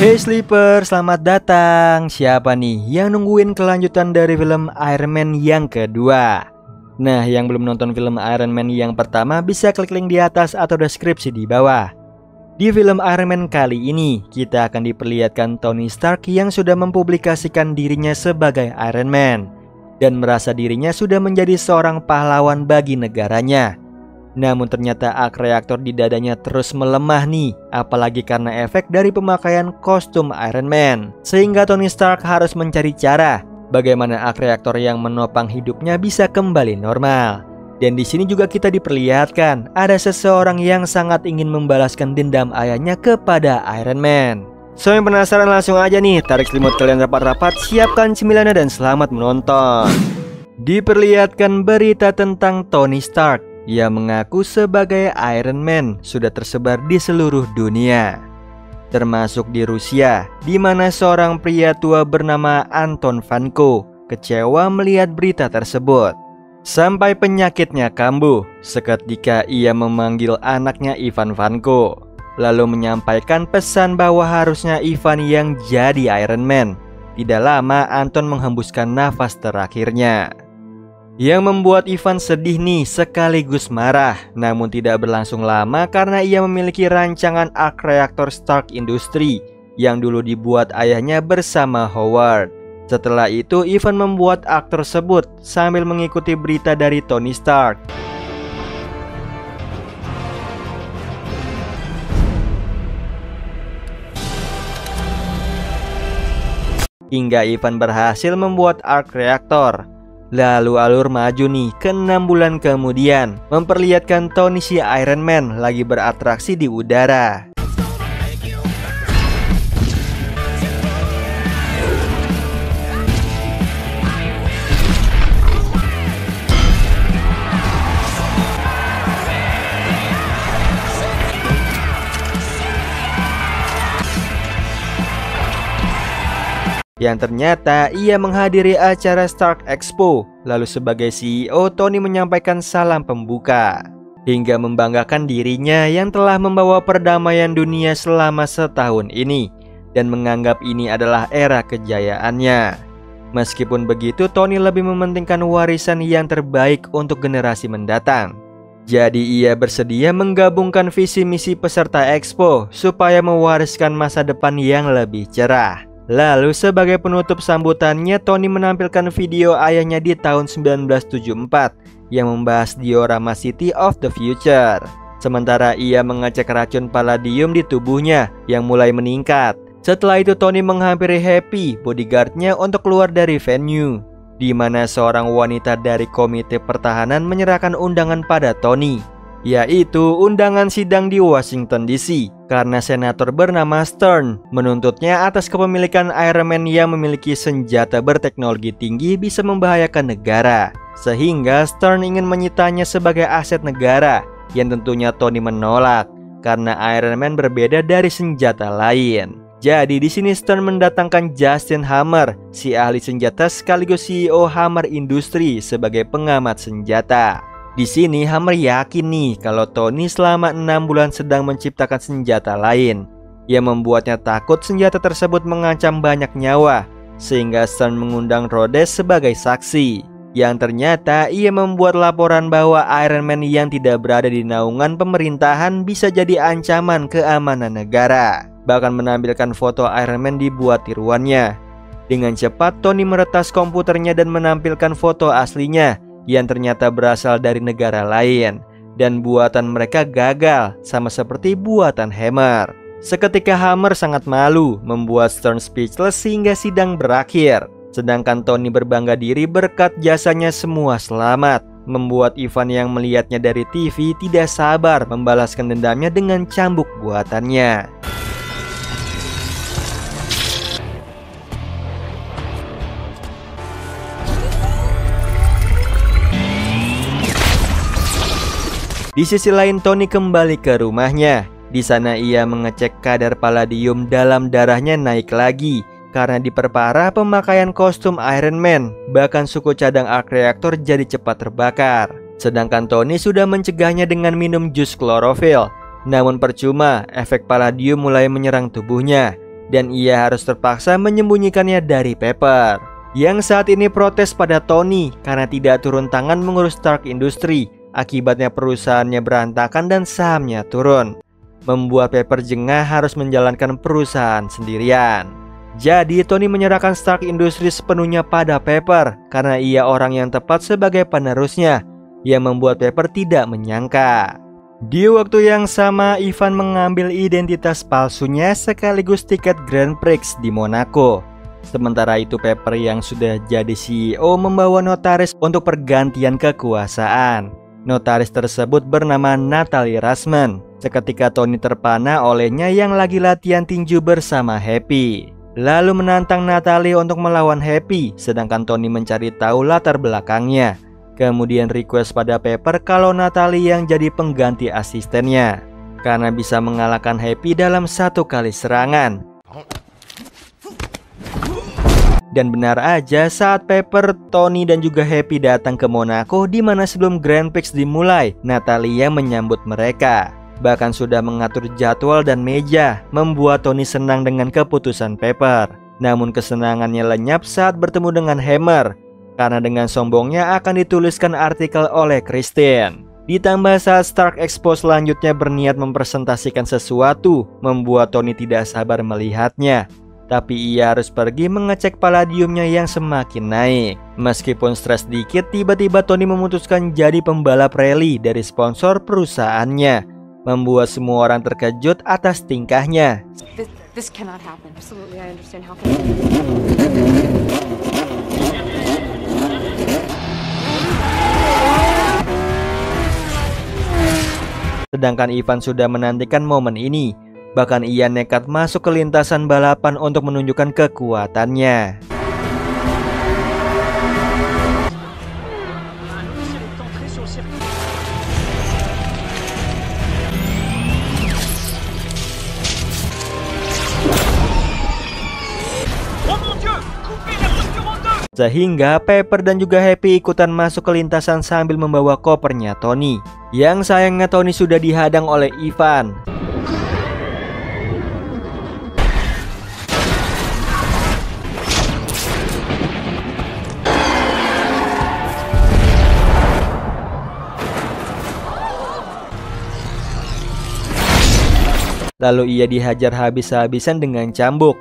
Hey Sleeper, selamat datang. Siapa nih yang nungguin kelanjutan dari film Iron Man yang kedua? Nah, yang belum nonton film Iron Man yang pertama bisa klik link di atas atau deskripsi di bawah. Di film Iron Man kali ini, kita akan diperlihatkan Tony Stark yang sudah mempublikasikan dirinya sebagai Iron Man dan merasa dirinya sudah menjadi seorang pahlawan bagi negaranya. Namun ternyata arc reaktor di dadanya terus melemah nih, apalagi karena efek dari pemakaian kostum Iron Man. Sehingga Tony Stark harus mencari cara bagaimana arc reaktor yang menopang hidupnya bisa kembali normal. Dan di sini juga kita diperlihatkan ada seseorang yang sangat ingin membalaskan dendam ayahnya kepada Iron Man. So yang penasaran langsung aja nih, tarik selimut kalian rapat-rapat, siapkan cemilannya dan selamat menonton. Diperlihatkan berita tentang Tony Stark. Ia mengaku sebagai Iron Man sudah tersebar di seluruh dunia, termasuk di Rusia, di mana seorang pria tua bernama Anton Vanko kecewa melihat berita tersebut. Sampai penyakitnya kambuh seketika ia memanggil anaknya Ivan Vanko, lalu menyampaikan pesan bahwa harusnya Ivan yang jadi Iron Man. Tidak lama Anton menghembuskan nafas terakhirnya, yang membuat Ivan sedih nih sekaligus marah. Namun tidak berlangsung lama karena ia memiliki rancangan arc reaktor Stark Industry yang dulu dibuat ayahnya bersama Howard. Setelah itu Ivan membuat arc tersebut sambil mengikuti berita dari Tony Stark. Hingga Ivan berhasil membuat arc reaktor. Lalu alur maju nih ke 6 bulan kemudian, memperlihatkan Tony si Iron Man lagi beratraksi di udara. Yang ternyata ia menghadiri acara Stark Expo. Lalu sebagai CEO, Tony menyampaikan salam pembuka hingga membanggakan dirinya yang telah membawa perdamaian dunia selama setahun ini dan menganggap ini adalah era kejayaannya. Meskipun begitu, Tony lebih mementingkan warisan yang terbaik untuk generasi mendatang. Jadi ia bersedia menggabungkan visi misi peserta Expo supaya mewariskan masa depan yang lebih cerah. Lalu sebagai penutup sambutannya, Tony menampilkan video ayahnya di tahun 1974 yang membahas diorama City of the Future. Sementara ia mengecek racun palladium di tubuhnya yang mulai meningkat. Setelah itu Tony menghampiri Happy, bodyguardnya, untuk keluar dari venue, di mana seorang wanita dari komite pertahanan menyerahkan undangan pada Tony, yaitu undangan sidang di Washington DC karena senator bernama Stern menuntutnya atas kepemilikan Iron Man yang memiliki senjata berteknologi tinggi bisa membahayakan negara, sehingga Stern ingin menyitanya sebagai aset negara, yang tentunya Tony menolak karena Iron Man berbeda dari senjata lain. Jadi di sini Stern mendatangkan Justin Hammer, si ahli senjata sekaligus CEO Hammer Industry, sebagai pengamat senjata. Di sini Hammer yakin nih kalau Tony selama 6 bulan sedang menciptakan senjata lain yang membuatnya takut senjata tersebut mengancam banyak nyawa, sehingga Stern mengundang Rhodes sebagai saksi, yang ternyata ia membuat laporan bahwa Iron Man yang tidak berada di naungan pemerintahan bisa jadi ancaman keamanan negara. Bahkan menampilkan foto Iron Man dibuat tiruannya. Dengan cepat Tony meretas komputernya dan menampilkan foto aslinya yang ternyata berasal dari negara lain, dan buatan mereka gagal sama seperti buatan Hammer. Seketika Hammer sangat malu, membuat Stern speechless hingga sidang berakhir. Sedangkan Tony berbangga diri berkat jasanya semua selamat, membuat Ivan yang melihatnya dari TV tidak sabar membalaskan dendamnya dengan cambuk buatannya. Di sisi lain Tony kembali ke rumahnya. Di sana ia mengecek kadar palladium dalam darahnya naik lagi karena diperparah pemakaian kostum Iron Man. Bahkan suku cadang arc reaktor jadi cepat terbakar. Sedangkan Tony sudah mencegahnya dengan minum jus klorofil. Namun percuma, efek palladium mulai menyerang tubuhnya dan ia harus terpaksa menyembunyikannya dari Pepper, yang saat ini protes pada Tony karena tidak turun tangan mengurus Stark Industries. Akibatnya perusahaannya berantakan dan sahamnya turun, membuat Pepper jengah harus menjalankan perusahaan sendirian. Jadi Tony menyerahkan Stark Industries sepenuhnya pada Pepper karena ia orang yang tepat sebagai penerusnya, yang membuat Pepper tidak menyangka. Di waktu yang sama, Ivan mengambil identitas palsunya sekaligus tiket Grand Prix di Monaco. Sementara itu Pepper yang sudah jadi CEO membawa notaris untuk pergantian kekuasaan. Notaris tersebut bernama Natalie Rasman. Seketika Tony terpana olehnya yang lagi latihan tinju bersama Happy, lalu menantang Natalie untuk melawan Happy, sedangkan Tony mencari tahu latar belakangnya. Kemudian request pada Pepper kalau Natalie yang jadi pengganti asistennya, karena bisa mengalahkan Happy dalam satu kali serangan. Dan benar aja, saat Pepper, Tony dan juga Happy datang ke Monaco, di mana sebelum Grand Prix dimulai, Natalia menyambut mereka. Bahkan sudah mengatur jadwal dan meja, membuat Tony senang dengan keputusan Pepper. Namun kesenangannya lenyap saat bertemu dengan Hammer, karena dengan sombongnya akan dituliskan artikel oleh Christine. Ditambah saat Stark Expo selanjutnya berniat mempresentasikan sesuatu, membuat Tony tidak sabar melihatnya. Tapi ia harus pergi mengecek palladiumnya yang semakin naik. Meskipun stres dikit, tiba-tiba Tony memutuskan jadi pembalap rally dari sponsor perusahaannya, membuat semua orang terkejut atas tingkahnya. This cannot happen. Absolutely, I understand how Sedangkan Ivan sudah menantikan momen ini. Bahkan ia nekat masuk ke lintasan balapan untuk menunjukkan kekuatannya. Sehingga Pepper dan juga Happy ikutan masuk ke lintasan sambil membawa kopernya Tony. Yang sayangnya Tony sudah dihadang oleh Ivan. Lalu ia dihajar habis-habisan dengan cambuk.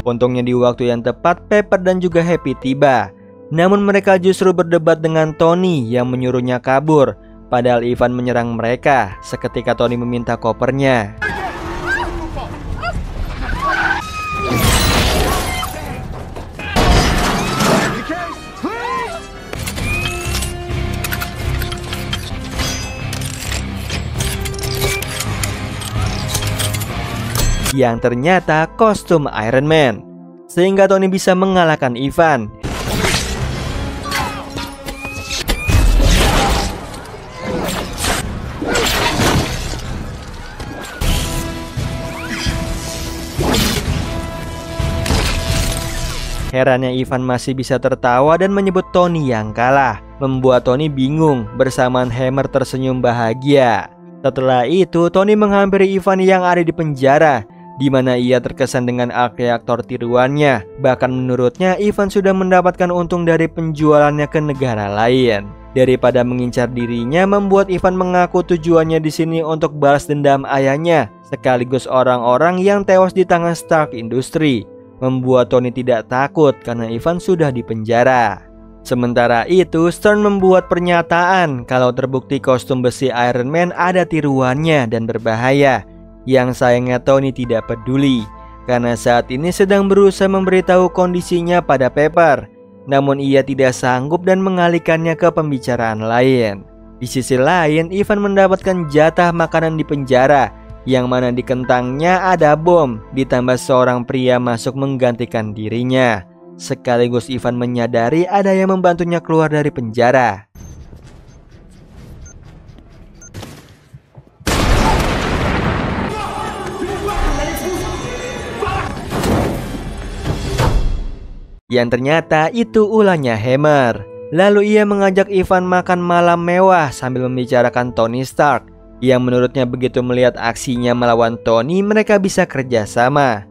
Untungnya di waktu yang tepat Pepper dan juga Happy tiba. Namun mereka justru berdebat dengan Tony yang menyuruhnya kabur. Padahal Ivan menyerang mereka seketika Tony meminta kopernya. Yang ternyata kostum Iron Man, sehingga Tony bisa mengalahkan Ivan. Herannya Ivan masih bisa tertawa dan menyebut Tony yang kalah, membuat Tony bingung. Bersamaan Hammer tersenyum bahagia. Setelah itu Tony menghampiri Ivan yang ada di penjara, di mana ia terkesan dengan arc reaktor tiruannya. Bahkan menurutnya Ivan sudah mendapatkan untung dari penjualannya ke negara lain. Daripada mengincar dirinya, membuat Ivan mengaku tujuannya di sini untuk balas dendam ayahnya, sekaligus orang-orang yang tewas di tangan Stark Industries. Membuat Tony tidak takut karena Ivan sudah di penjara. Sementara itu, Stern membuat pernyataan kalau terbukti kostum besi Iron Man ada tiruannya dan berbahaya. Yang sayangnya Tony tidak peduli, karena saat ini sedang berusaha memberitahu kondisinya pada Pepper. Namun ia tidak sanggup dan mengalihkannya ke pembicaraan lain. Di sisi lain, Ivan mendapatkan jatah makanan di penjara, yang mana di kentangnya ada bom. Ditambah seorang pria masuk menggantikan dirinya. Sekaligus Ivan menyadari ada yang membantunya keluar dari penjara. Yang ternyata itu ulahnya Hammer. Lalu ia mengajak Ivan makan malam mewah sambil membicarakan Tony Stark, yang menurutnya begitu melihat aksinya melawan Tony, mereka bisa kerjasama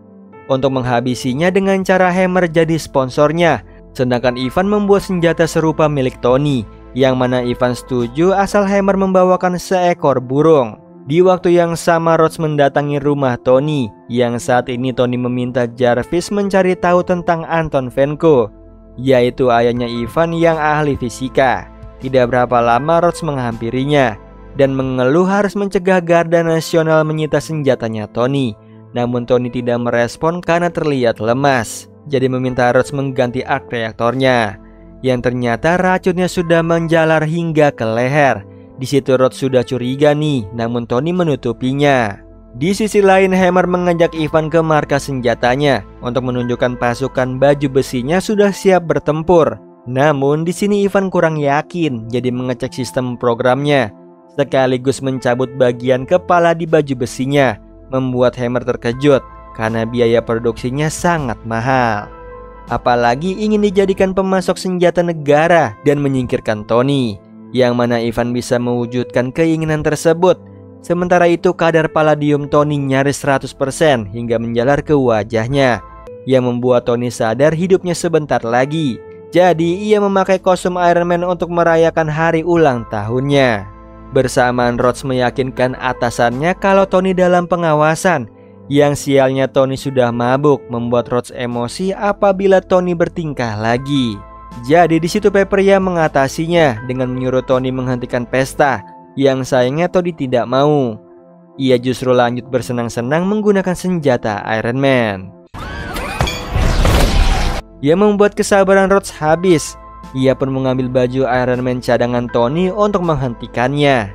untuk menghabisinya dengan cara Hammer jadi sponsornya. Sedangkan Ivan membuat senjata serupa milik Tony, yang mana Ivan setuju asal Hammer membawakan seekor burung. Di waktu yang sama Rhodes mendatangi rumah Tony, yang saat ini Tony meminta Jarvis mencari tahu tentang Anton Vanko, yaitu ayahnya Ivan yang ahli fisika. Tidak berapa lama Rhodes menghampirinya dan mengeluh harus mencegah Garda Nasional menyita senjatanya Tony. Namun Tony tidak merespon karena terlihat lemas, jadi meminta Rhodes mengganti arc reaktornya, yang ternyata racunnya sudah menjalar hingga ke leher. Di situ Rhodes sudah curiga nih, namun Tony menutupinya. Di sisi lain, Hammer mengajak Ivan ke markas senjatanya untuk menunjukkan pasukan baju besinya sudah siap bertempur. Namun di sini Ivan kurang yakin, jadi mengecek sistem programnya sekaligus mencabut bagian kepala di baju besinya, membuat Hammer terkejut karena biaya produksinya sangat mahal. Apalagi ingin dijadikan pemasok senjata negara dan menyingkirkan Tony, yang mana Ivan bisa mewujudkan keinginan tersebut. Sementara itu kadar palladium Tony nyaris 100% hingga menjalar ke wajahnya, yang membuat Tony sadar hidupnya sebentar lagi. Jadi ia memakai kostum Iron Man untuk merayakan hari ulang tahunnya. Bersamaan Rhodes meyakinkan atasannya kalau Tony dalam pengawasan. Yang sialnya Tony sudah mabuk, membuat Rhodes emosi apabila Tony bertingkah lagi. Jadi di situ Pepper yang mengatasinya dengan menyuruh Tony menghentikan pesta, yang sayangnya Tony tidak mau. Ia justru lanjut bersenang-senang menggunakan senjata Iron Man. Ia membuat kesabaran Rhodes habis. Ia pun mengambil baju Iron Man cadangan Tony untuk menghentikannya.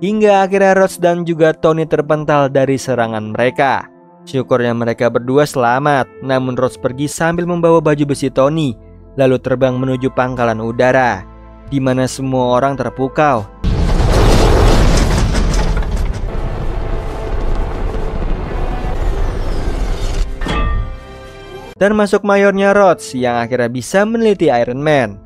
Hingga akhirnya Rhodes dan juga Tony terpental dari serangan mereka. Syukurnya mereka berdua selamat, namun Rhodes pergi sambil membawa baju besi Tony, lalu terbang menuju pangkalan udara, di mana semua orang terpukau. Termasuk mayornya Rhodes yang akhirnya bisa meneliti Iron Man.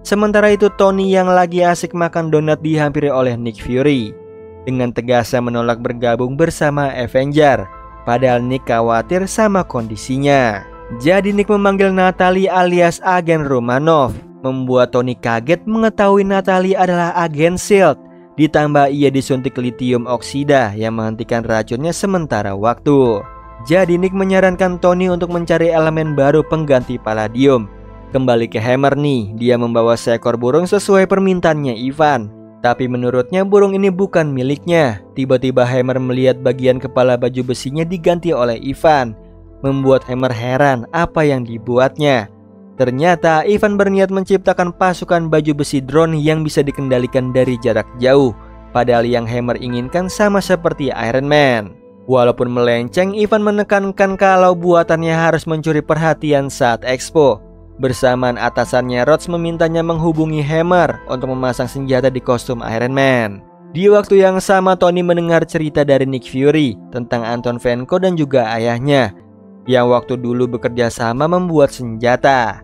Sementara itu Tony yang lagi asik makan donat dihampiri oleh Nick Fury. Dengan tegasnya menolak bergabung bersama Avenger, padahal Nick khawatir sama kondisinya. Jadi Nick memanggil Natalie alias agen Romanov, membuat Tony kaget mengetahui Natalie adalah agen SHIELD. Ditambah ia disuntik litium oksida yang menghentikan racunnya sementara waktu. Jadi Nick menyarankan Tony untuk mencari elemen baru pengganti palladium. Kembali ke Hammer nih, dia membawa seekor burung sesuai permintaannya Ivan. Tapi menurutnya burung ini bukan miliknya. Tiba-tiba Hammer melihat bagian kepala baju besinya diganti oleh Ivan, membuat Hammer heran apa yang dibuatnya. Ternyata Ivan berniat menciptakan pasukan baju besi drone yang bisa dikendalikan dari jarak jauh. Padahal yang Hammer inginkan sama seperti Iron Man. Walaupun melenceng, Ivan menekankan kalau buatannya harus mencuri perhatian saat expo. Bersamaan atasannya Rhodes memintanya menghubungi Hammer untuk memasang senjata di kostum Iron Man. Di waktu yang sama Tony mendengar cerita dari Nick Fury tentang Anton Vanko dan juga ayahnya, yang waktu dulu bekerja sama membuat senjata.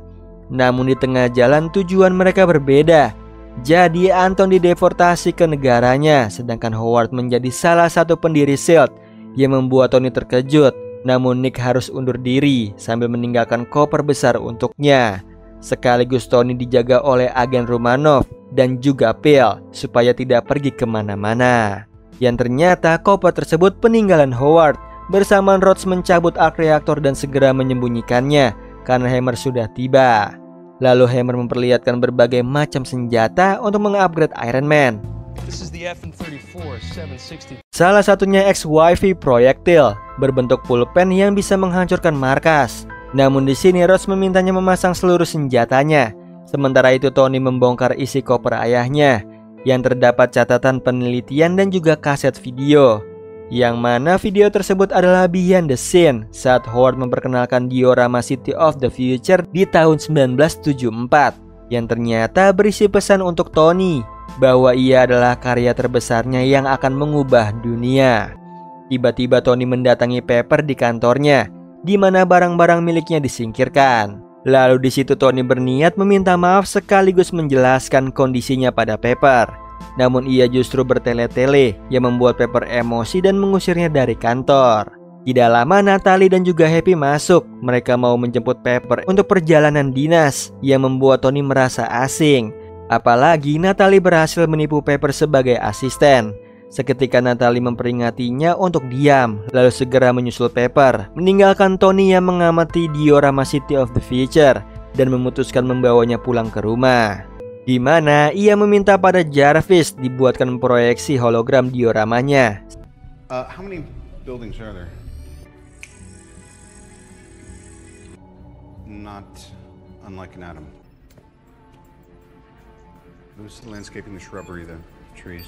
Namun di tengah jalan tujuan mereka berbeda. Jadi Anton dideportasi ke negaranya, sedangkan Howard menjadi salah satu pendiri SHIELD, yang membuat Tony terkejut. Namun Nick harus undur diri sambil meninggalkan koper besar untuknya. Sekaligus Tony dijaga oleh agen Romanov dan juga Peel supaya tidak pergi kemana-mana. Yang ternyata koper tersebut peninggalan Howard. Bersamaan Rhodes mencabut arc reaktor dan segera menyembunyikannya karena Hammer sudah tiba. Lalu Hammer memperlihatkan berbagai macam senjata untuk mengupgrade Iron Man. Salah satunya XYV Projectile berbentuk pulpen yang bisa menghancurkan markas. Namun di sini Rhodes memintanya memasang seluruh senjatanya. Sementara itu Tony membongkar isi koper ayahnya yang terdapat catatan penelitian dan juga kaset video. Yang mana video tersebut adalah behind the scene saat Howard memperkenalkan diorama City of the Future di tahun 1974, yang ternyata berisi pesan untuk Tony bahwa ia adalah karya terbesarnya yang akan mengubah dunia. Tiba-tiba Tony mendatangi Pepper di kantornya, di mana barang-barang miliknya disingkirkan. Lalu di situ Tony berniat meminta maaf sekaligus menjelaskan kondisinya pada Pepper. Namun ia justru bertele-tele yang membuat Pepper emosi dan mengusirnya dari kantor. Tidak lama Natalie dan juga Happy masuk. Mereka mau menjemput Pepper untuk perjalanan dinas yang membuat Tony merasa asing. Apalagi Natalie berhasil menipu Pepper sebagai asisten. Seketika Natalie memperingatinya untuk diam, lalu segera menyusul Pepper, meninggalkan Tony yang mengamati diorama City of the Future dan memutuskan membawanya pulang ke rumah. Di mana ia meminta pada Jarvis dibuatkan proyeksi hologram dioramanya. How many buildings are there? Not unlike an atom. Who's the landscaping, the shrubbery, the trees?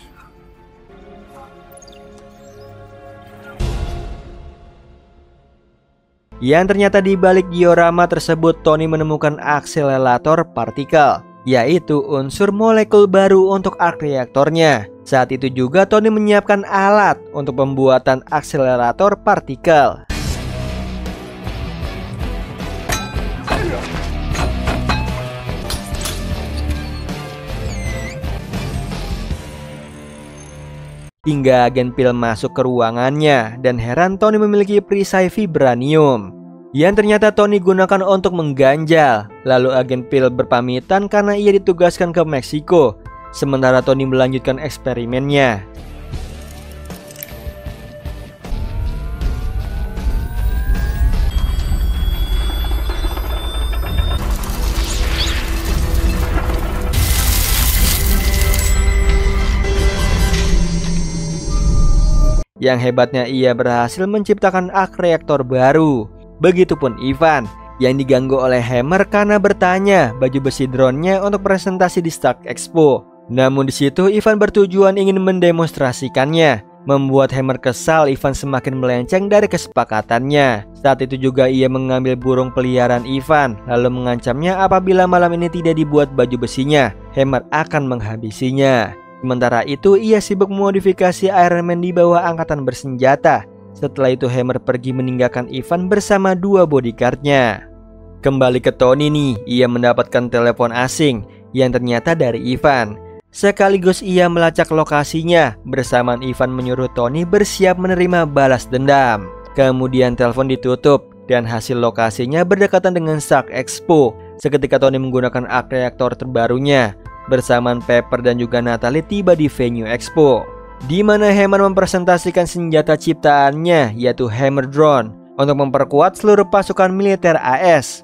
Yang ternyata di balik diorama tersebut Tony menemukan akselerator partikel, yaitu unsur molekul baru untuk arc reaktornya. Saat itu juga Tony menyiapkan alat untuk pembuatan akselerator partikel. Hingga agen Pil masuk ke ruangannya dan heran Tony memiliki perisai vibranium yang ternyata Tony gunakan untuk mengganjal. Lalu agen Pil berpamitan karena ia ditugaskan ke Meksiko, sementara Tony melanjutkan eksperimennya. Yang hebatnya ia berhasil menciptakan arc reaktor baru. Begitupun Ivan yang diganggu oleh Hammer karena bertanya baju besi drone-nya untuk presentasi di Stark Expo. Namun di situ Ivan bertujuan ingin mendemonstrasikannya. Membuat Hammer kesal, Ivan semakin melenceng dari kesepakatannya. Saat itu juga ia mengambil burung peliharaan Ivan, lalu mengancamnya apabila malam ini tidak dibuat baju besinya, Hammer akan menghabisinya. Sementara itu ia sibuk memodifikasi Iron Man di bawah angkatan bersenjata. Setelah itu Hammer pergi meninggalkan Ivan bersama dua bodyguardnya. Kembali ke Tony nih, ia mendapatkan telepon asing yang ternyata dari Ivan. Sekaligus ia melacak lokasinya. Bersamaan Ivan menyuruh Tony bersiap menerima balas dendam. Kemudian telepon ditutup dan hasil lokasinya berdekatan dengan Stark Expo. Seketika Tony menggunakan arc reaktor terbarunya. Bersamaan Pepper dan juga Natalie tiba di venue Expo, di mana Hammer mempresentasikan senjata ciptaannya, yaitu Hammer Drone, untuk memperkuat seluruh pasukan militer AS.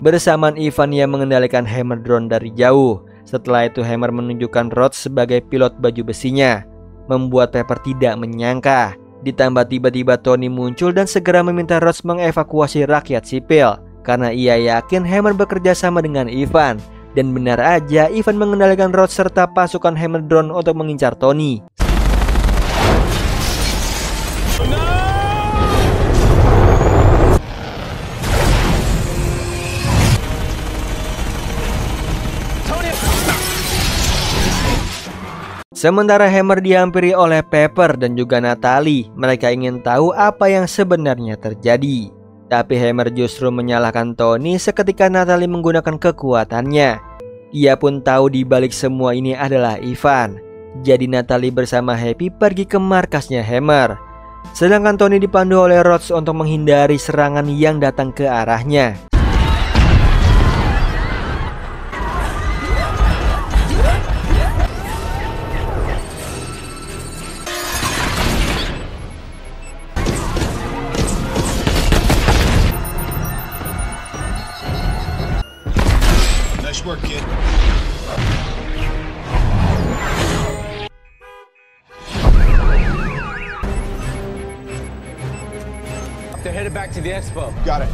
Bersamaan Ivan yang mengendalikan Hammer Drone dari jauh. Setelah itu Hammer menunjukkan Rhodes sebagai pilot baju besinya, membuat Pepper tidak menyangka. Ditambah tiba-tiba Tony muncul dan segera meminta Rhodes mengevakuasi rakyat sipil, karena ia yakin Hammer bekerja sama dengan Ivan. Dan benar aja Ivan mengendalikan Rhodes serta pasukan Hammer Drone untuk mengincar Tony. Sementara Hammer dihampiri oleh Pepper dan juga Natalie. Mereka ingin tahu apa yang sebenarnya terjadi. Tapi Hammer justru menyalahkan Tony seketika Natalie menggunakan kekuatannya. Ia pun tahu di balik semua ini adalah Ivan. Jadi Natalie bersama Happy pergi ke markasnya Hammer. Sedangkan Tony dipandu oleh Rhodes untuk menghindari serangan yang datang ke arahnya. Work, kid. They're headed back to the expo. Got it.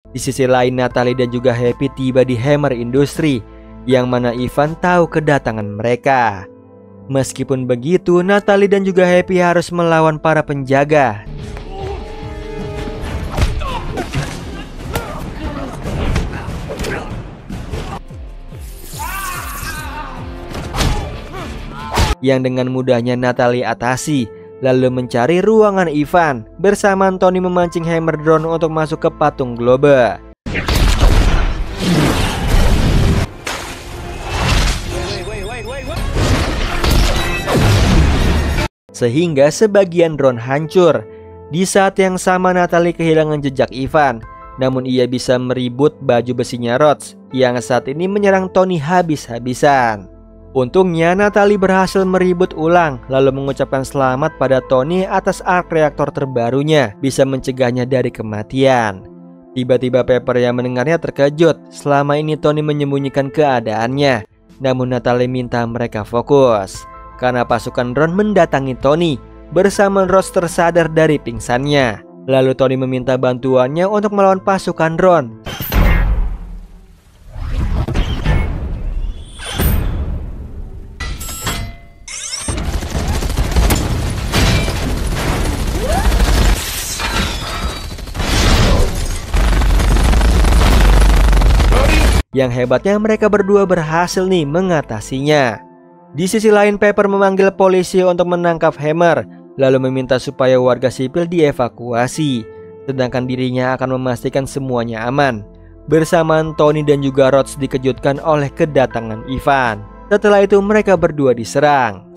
Di sisi lain, Natalie dan juga Happy tiba di Hammer Industry, yang mana Ivan tahu kedatangan mereka. Meskipun begitu, Natalie dan juga Happy harus melawan para penjaga. Yang dengan mudahnya Natalie atasi, lalu mencari ruangan Ivan. Bersamaan Tony memancing Hammer Drone untuk masuk ke patung globe. Sehingga sebagian drone hancur. Di saat yang sama Natalie kehilangan jejak Ivan, namun ia bisa meribut baju besinya Rhodes yang saat ini menyerang Tony habis-habisan. Untungnya Natalie berhasil meribut ulang, lalu mengucapkan selamat pada Tony atas arc reaktor terbarunya bisa mencegahnya dari kematian. Tiba-tiba Pepper yang mendengarnya terkejut. Selama ini Tony menyembunyikan keadaannya, namun Natalie minta mereka fokus karena pasukan drone mendatangi Tony bersama Rhodes tersadar dari pingsannya. Lalu Tony meminta bantuannya untuk melawan pasukan drone. Yang hebatnya mereka berdua berhasil nih mengatasinya. Di sisi lain, Pepper memanggil polisi untuk menangkap Hammer, lalu meminta supaya warga sipil dievakuasi, sedangkan dirinya akan memastikan semuanya aman. Bersamaan Tony dan juga Rhodes dikejutkan oleh kedatangan Ivan. Setelah itu mereka berdua diserang.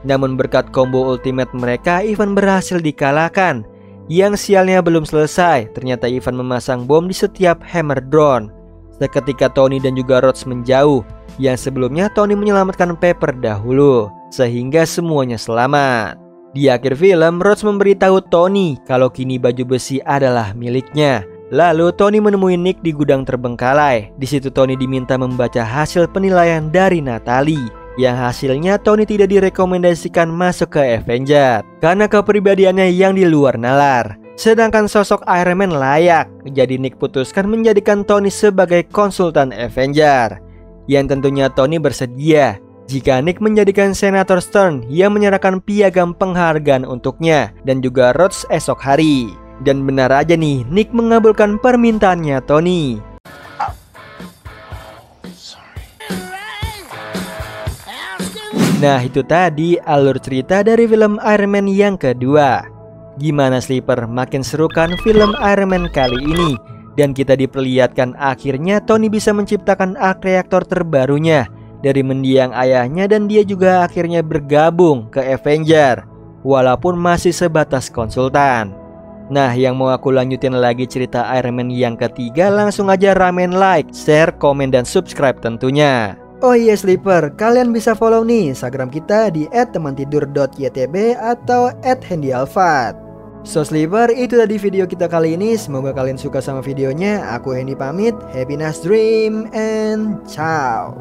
Namun berkat combo ultimate mereka, Ivan berhasil dikalahkan. Yang sialnya belum selesai, ternyata Ivan memasang bom di setiap Hammer Drone. Seketika Tony dan juga Rhodes menjauh. Yang sebelumnya Tony menyelamatkan Pepper dahulu, sehingga semuanya selamat. Di akhir film, Rhodes memberitahu Tony kalau kini baju besi adalah miliknya. Lalu Tony menemui Nick di gudang terbengkalai. Di situ Tony diminta membaca hasil penilaian dari Natalie, yang hasilnya Tony tidak direkomendasikan masuk ke Avenger karena kepribadiannya yang di luar nalar. Sedangkan sosok Iron Man layak. Jadi Nick putuskan menjadikan Tony sebagai konsultan Avenger, yang tentunya Tony bersedia jika Nick menjadikan Senator Stern yang menyerahkan piagam penghargaan untuknya dan juga Rhodes esok hari. Dan benar aja nih, Nick mengabulkan permintaannya Tony. Nah, itu tadi alur cerita dari film Iron Man yang kedua. Gimana Sleeper, makin seru kan film Iron Man kali ini? Dan kita diperlihatkan akhirnya Tony bisa menciptakan arc reaktor terbarunya dari mendiang ayahnya, dan dia juga akhirnya bergabung ke Avenger walaupun masih sebatas konsultan. Nah, yang mau aku lanjutin lagi cerita Iron Man yang ketiga, langsung aja ramen like, share, komen, dan subscribe tentunya. Oh iya Sleeper, kalian bisa follow nih Instagram kita di @temantidur.ytb atau @handyalfat. So Sleeper, itu tadi video kita kali ini. Semoga kalian suka sama videonya. Aku Hendy pamit, happy nice dream and ciao.